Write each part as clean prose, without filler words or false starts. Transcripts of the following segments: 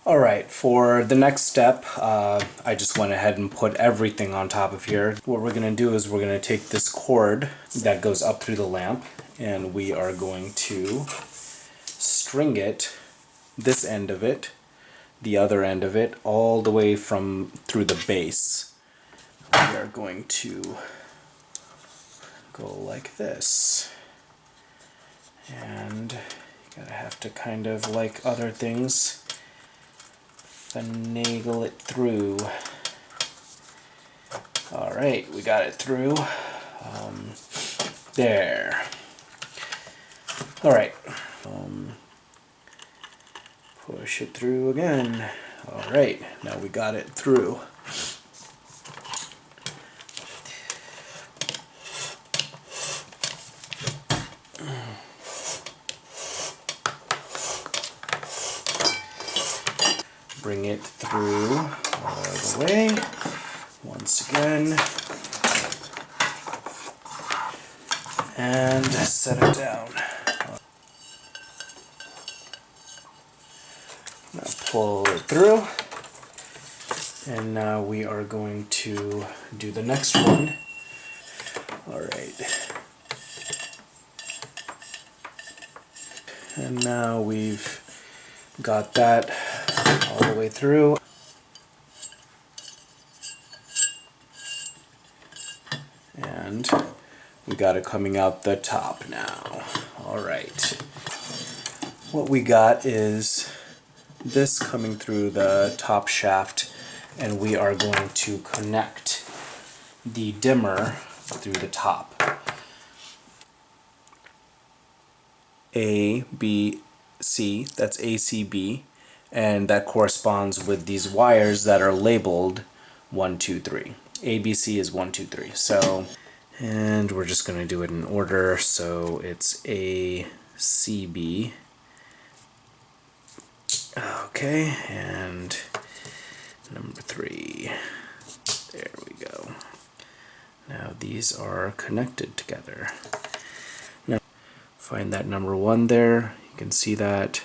Alright, for the next step, I just went ahead and put everything on top of here. What we're going to do is we're going to take this cord that goes up through the lamp, and we are going to string it, this end of it, the other end of it, all the way from through the base. We are going to go like this. And you gotta have to kind of, like other things, finagle it through. Alright, we got it through. There. Alright. Push it through again. Alright, now we got it through. Bring it through all the way. Once again. And set it down. Now pull it through. And now we are going to do the next one. Alright. And now we've got that all the way through. And we got it coming out the top now. Alright. What we got is this coming through the top shaft, and we are going to connect the dimmer through the top. A, B, C, that's ACB, and that corresponds with these wires that are labeled 1, 2, 3. ABC is 1, 2, 3. So, and we're just going to do it in order, so it's ACB. Okay, and number 3. There we go. Now these are connected together. Now find that number 1 there. You can see that.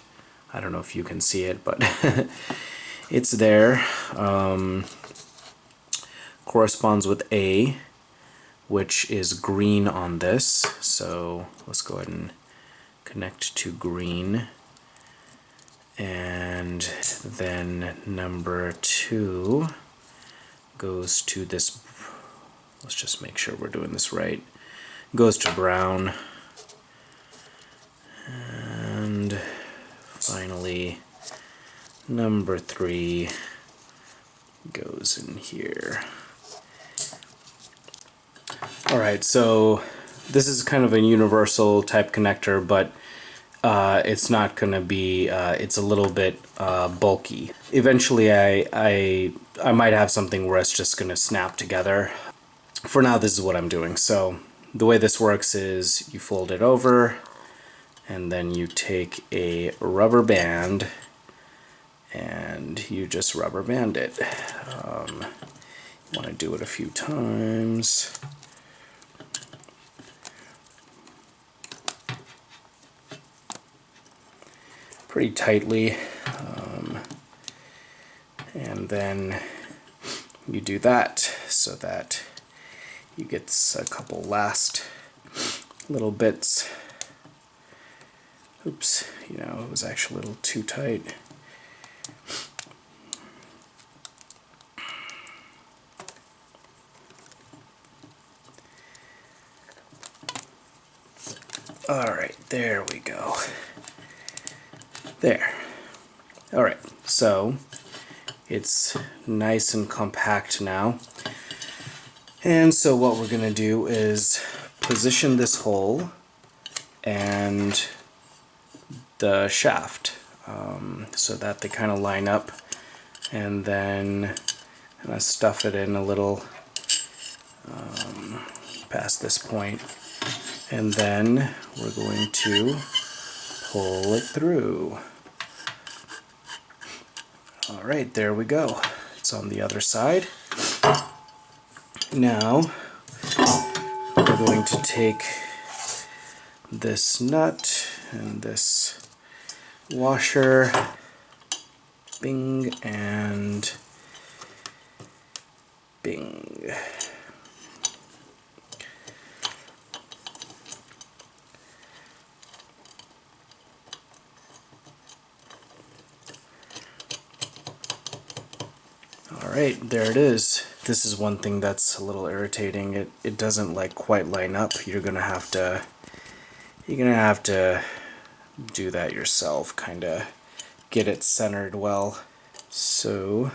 I don't know if you can see it, but it's there. Corresponds with A, which is green on this. So let's go ahead and connect to green. And then number 2 goes to this, let's just make sure we're doing this right, goes to brown. And finally number 3 goes in here. Alright, so this is kind of a universal type connector, but it's not going to be, it's a little bit bulky. Eventually I might have something where it's just going to snap together. For now, this is what I'm doing. So the way this works is you fold it over, and then you take a rubber band and you just rubber band it. You want to do it a few times. Pretty tightly, and then you do that so that you get a couple last little bits. Oops, you know, it was actually a little too tight. Alright, there we go. There. Alright, so it's nice and compact now. And so what we're going to do is position this hole and the shaft so that they kind of line up, and then kind of stuff it in a little past this point, and then we're going to pull it through. Alright, there we go. It's on the other side. Now we're going to take this nut and this washer Bing and bing. Alright, there it is. This is one thing that's a little irritating. It doesn't like quite line up. You're gonna have to do that yourself, kinda get it centered well. So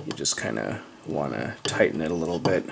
you just kinda wanna tighten it a little bit.